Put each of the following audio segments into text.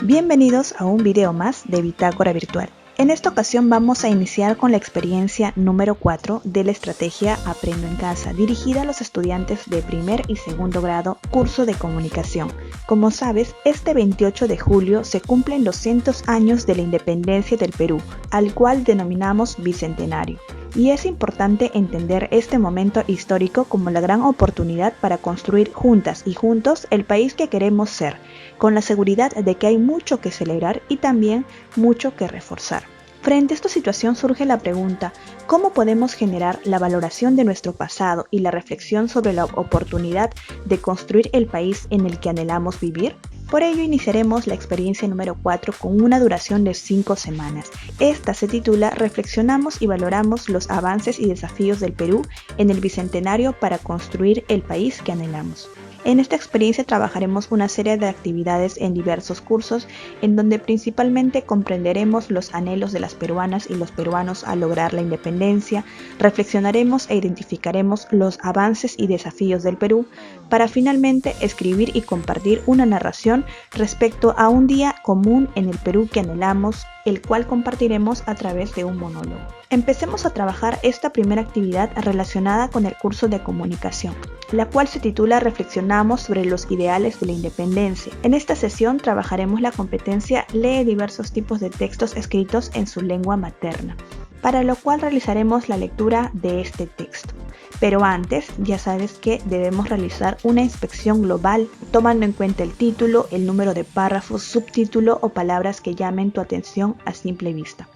Bienvenidos a un video más de Bitácora Virtual. En esta ocasión vamos a iniciar con la experiencia número 4 de la estrategia Aprendo en Casa, dirigida a los estudiantes de primer y segundo grado, curso de comunicación. Como sabes, este 28 de julio se cumplen los 100 años de la independencia del Perú, al cual denominamos Bicentenario. Y es importante entender este momento histórico como la gran oportunidad para construir juntas y juntos el país que queremos ser, con la seguridad de que hay mucho que celebrar y también mucho que reforzar. Frente a esta situación surge la pregunta, ¿cómo podemos generar la valoración de nuestro pasado y la reflexión sobre la oportunidad de construir el país en el que anhelamos vivir? Por ello iniciaremos la experiencia número 4 con una duración de 5 semanas. Esta se titula Reflexionamos y valoramos los avances y desafíos del Perú en el Bicentenario para construir el país que anhelamos. En esta experiencia trabajaremos una serie de actividades en diversos cursos, en donde principalmente comprenderemos los anhelos de las peruanas y los peruanos a lograr la independencia, reflexionaremos e identificaremos los avances y desafíos del Perú, para finalmente escribir y compartir una narración respecto a un día común en el Perú que anhelamos, el cual compartiremos a través de un monólogo. Empecemos a trabajar esta primera actividad relacionada con el curso de comunicación, la cual se titula Reflexionamos sobre los ideales de la independencia. En esta sesión trabajaremos la competencia Lee diversos tipos de textos escritos en su lengua materna, para lo cual realizaremos la lectura de este texto. Pero antes, ya sabes que debemos realizar una inspección global, tomando en cuenta el título, el número de párrafos, subtítulo o palabras que llamen tu atención a simple vista.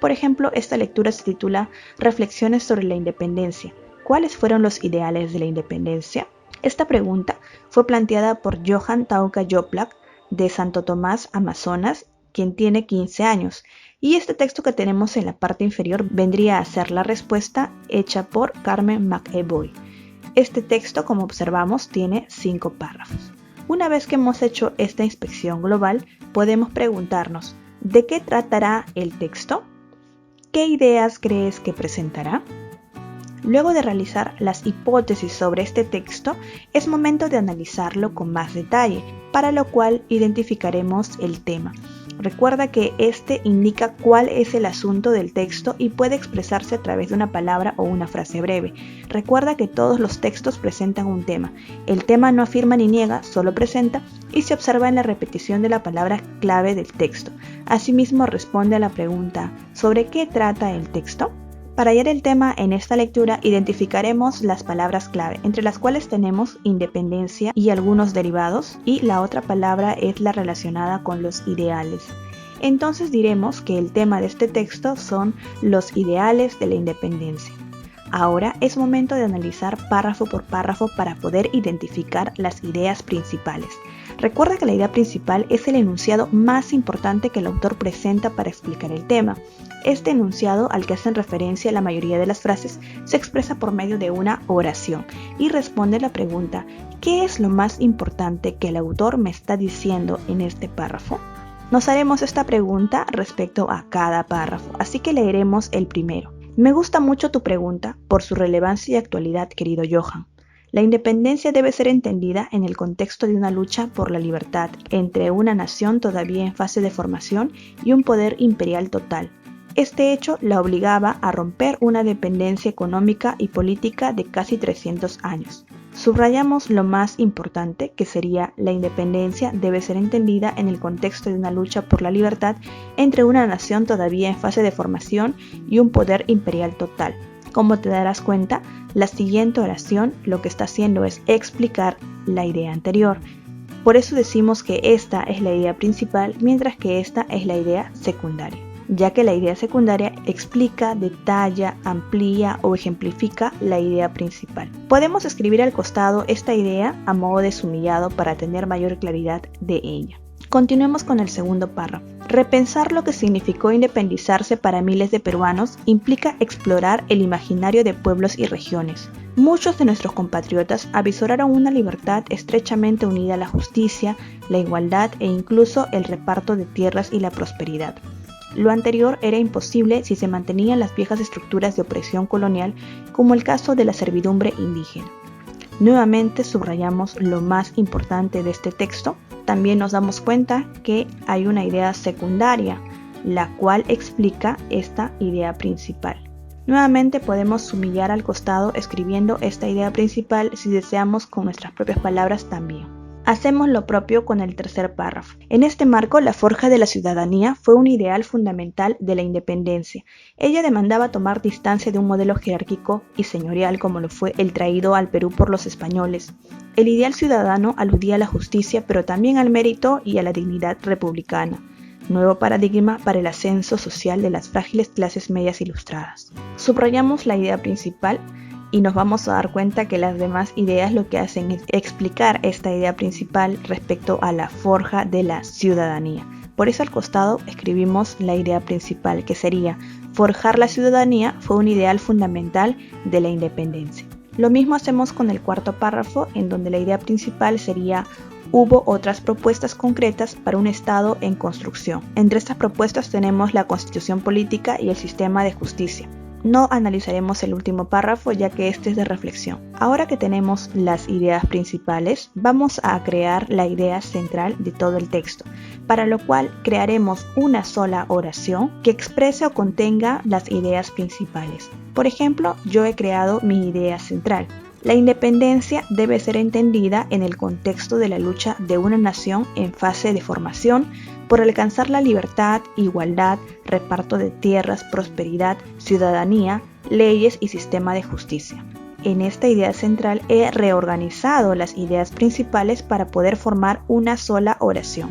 Por ejemplo, esta lectura se titula Reflexiones sobre la independencia. ¿Cuáles fueron los ideales de la independencia? Esta pregunta fue planteada por Johan Tauca Joplak de Santo Tomás, Amazonas, quien tiene 15 años. Y este texto que tenemos en la parte inferior vendría a ser la respuesta hecha por Carmen McEvoy. Este texto, como observamos, tiene 5 párrafos. Una vez que hemos hecho esta inspección global, podemos preguntarnos, ¿de qué tratará el texto? ¿Qué ideas crees que presentará? Luego de realizar las hipótesis sobre este texto, es momento de analizarlo con más detalle, para lo cual identificaremos el tema. Recuerda que este indica cuál es el asunto del texto y puede expresarse a través de una palabra o una frase breve. Recuerda que todos los textos presentan un tema. El tema no afirma ni niega, solo presenta y se observa en la repetición de la palabra clave del texto. Asimismo, responde a la pregunta ¿sobre qué trata el texto? Para hallar el tema en esta lectura identificaremos las palabras clave, entre las cuales tenemos independencia y algunos derivados, y la otra palabra es la relacionada con los ideales. Entonces diremos que el tema de este texto son los ideales de la independencia. Ahora es momento de analizar párrafo por párrafo para poder identificar las ideas principales. Recuerda que la idea principal es el enunciado más importante que el autor presenta para explicar el tema. Este enunciado, al que hacen referencia la mayoría de las frases, se expresa por medio de una oración y responde la pregunta ¿qué es lo más importante que el autor me está diciendo en este párrafo? Nos haremos esta pregunta respecto a cada párrafo, así que leeremos el primero. Me gusta mucho tu pregunta por su relevancia y actualidad, querido Johan. La independencia debe ser entendida en el contexto de una lucha por la libertad entre una nación todavía en fase de formación y un poder imperial total. Este hecho la obligaba a romper una dependencia económica y política de casi 300 años. Subrayamos lo más importante, que sería la independencia debe ser entendida en el contexto de una lucha por la libertad entre una nación todavía en fase de formación y un poder imperial total. Como te darás cuenta, la siguiente oración lo que está haciendo es explicar la idea anterior. Por eso decimos que esta es la idea principal, mientras que esta es la idea secundaria, ya que la idea secundaria explica, detalla, amplía o ejemplifica la idea principal. Podemos escribir al costado esta idea a modo de sumillado para tener mayor claridad de ella. Continuemos con el segundo párrafo. Repensar lo que significó independizarse para miles de peruanos implica explorar el imaginario de pueblos y regiones. Muchos de nuestros compatriotas avisoraron una libertad estrechamente unida a la justicia, la igualdad e incluso el reparto de tierras y la prosperidad. Lo anterior era imposible si se mantenían las viejas estructuras de opresión colonial, como el caso de la servidumbre indígena. Nuevamente subrayamos lo más importante de este texto, también nos damos cuenta que hay una idea secundaria, la cual explica esta idea principal. Nuevamente podemos sumillar al costado escribiendo esta idea principal si deseamos con nuestras propias palabras también. Hacemos lo propio con el tercer párrafo. En este marco, la forja de la ciudadanía fue un ideal fundamental de la independencia. Ella demandaba tomar distancia de un modelo jerárquico y señorial como lo fue el traído al Perú por los españoles. El ideal ciudadano aludía a la justicia, pero también al mérito y a la dignidad republicana. Nuevo paradigma para el ascenso social de las frágiles clases medias ilustradas. Subrayamos la idea principal y nos vamos a dar cuenta que las demás ideas lo que hacen es explicar esta idea principal respecto a la forja de la ciudadanía. Por eso al costado escribimos la idea principal, que sería: forjar la ciudadanía fue un ideal fundamental de la independencia. Lo mismo hacemos con el cuarto párrafo, en donde la idea principal sería: hubo otras propuestas concretas para un Estado en construcción. Entre estas propuestas tenemos la Constitución política y el sistema de justicia. No analizaremos el último párrafo, ya que este es de reflexión. Ahora que tenemos las ideas principales, vamos a crear la idea central de todo el texto, para lo cual crearemos una sola oración que exprese o contenga las ideas principales. Por ejemplo, yo he creado mi idea central. La independencia debe ser entendida en el contexto de la lucha de una nación en fase de formación por alcanzar la libertad, igualdad, reparto de tierras, prosperidad, ciudadanía, leyes y sistema de justicia. En esta idea central he reorganizado las ideas principales para poder formar una sola oración.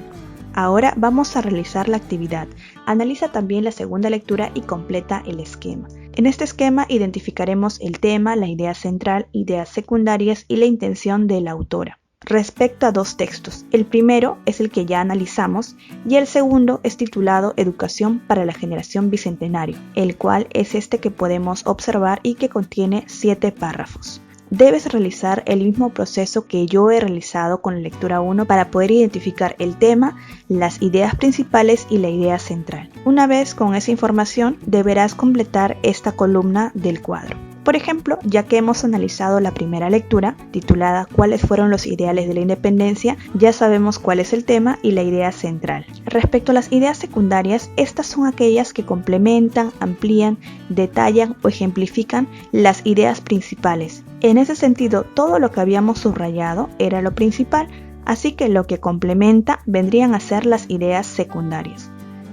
Ahora vamos a realizar la actividad. Analiza también la segunda lectura y completa el esquema. En este esquema identificaremos el tema, la idea central, ideas secundarias y la intención de la autora. Respecto a dos textos, el primero es el que ya analizamos y el segundo es titulado Educación para la generación bicentenario, el cual es este que podemos observar y que contiene 7 párrafos. Debes realizar el mismo proceso que yo he realizado con la lectura 1 para poder identificar el tema, las ideas principales y la idea central. Una vez con esa información, deberás completar esta columna del cuadro. Por ejemplo, ya que hemos analizado la primera lectura, titulada ¿Cuáles fueron los ideales de la independencia?, ya sabemos cuál es el tema y la idea central. Respecto a las ideas secundarias, estas son aquellas que complementan, amplían, detallan o ejemplifican las ideas principales. En ese sentido, todo lo que habíamos subrayado era lo principal, así que lo que complementa vendrían a ser las ideas secundarias.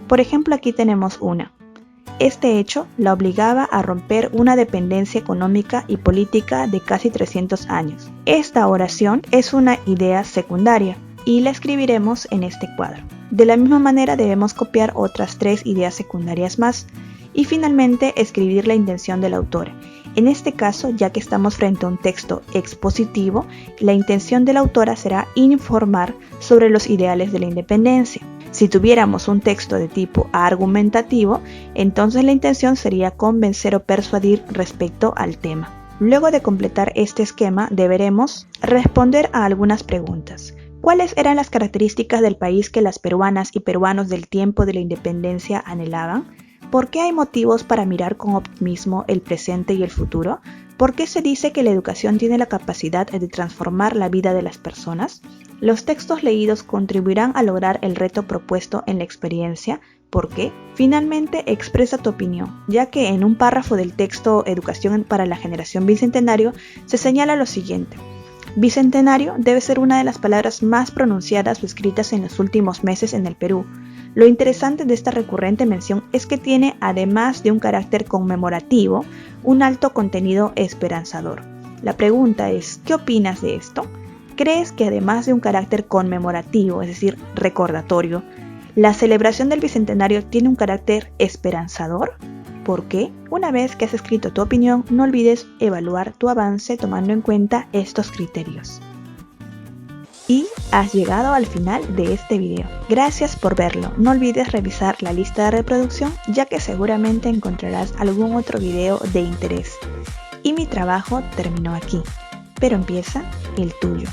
Por ejemplo, aquí tenemos una. Este hecho la obligaba a romper una dependencia económica y política de casi 300 años. Esta oración es una idea secundaria y la escribiremos en este cuadro. De la misma manera debemos copiar otras 3 ideas secundarias más y finalmente escribir la intención de la autora. En este caso, ya que estamos frente a un texto expositivo, la intención de la autora será informar sobre los ideales de la independencia. Si tuviéramos un texto de tipo argumentativo, entonces la intención sería convencer o persuadir respecto al tema. Luego de completar este esquema, deberemos responder a algunas preguntas. ¿Cuáles eran las características del país que las peruanas y peruanos del tiempo de la independencia anhelaban? ¿Por qué hay motivos para mirar con optimismo el presente y el futuro? ¿Por qué se dice que la educación tiene la capacidad de transformar la vida de las personas? Los textos leídos contribuirán a lograr el reto propuesto en la experiencia. ¿Por qué? Finalmente, expresa tu opinión, ya que en un párrafo del texto Educación para la generación bicentenario se señala lo siguiente. Bicentenario debe ser una de las palabras más pronunciadas o escritas en los últimos meses en el Perú. Lo interesante de esta recurrente mención es que tiene, además de un carácter conmemorativo, un alto contenido esperanzador. La pregunta es, ¿qué opinas de esto? ¿Crees que además de un carácter conmemorativo, es decir, recordatorio, la celebración del Bicentenario tiene un carácter esperanzador? ¿Por qué? Una vez que has escrito tu opinión, no olvides evaluar tu avance tomando en cuenta estos criterios. Y has llegado al final de este video. Gracias por verlo. No olvides revisar la lista de reproducción, ya que seguramente encontrarás algún otro video de interés. Y mi trabajo terminó aquí, pero empieza el tuyo.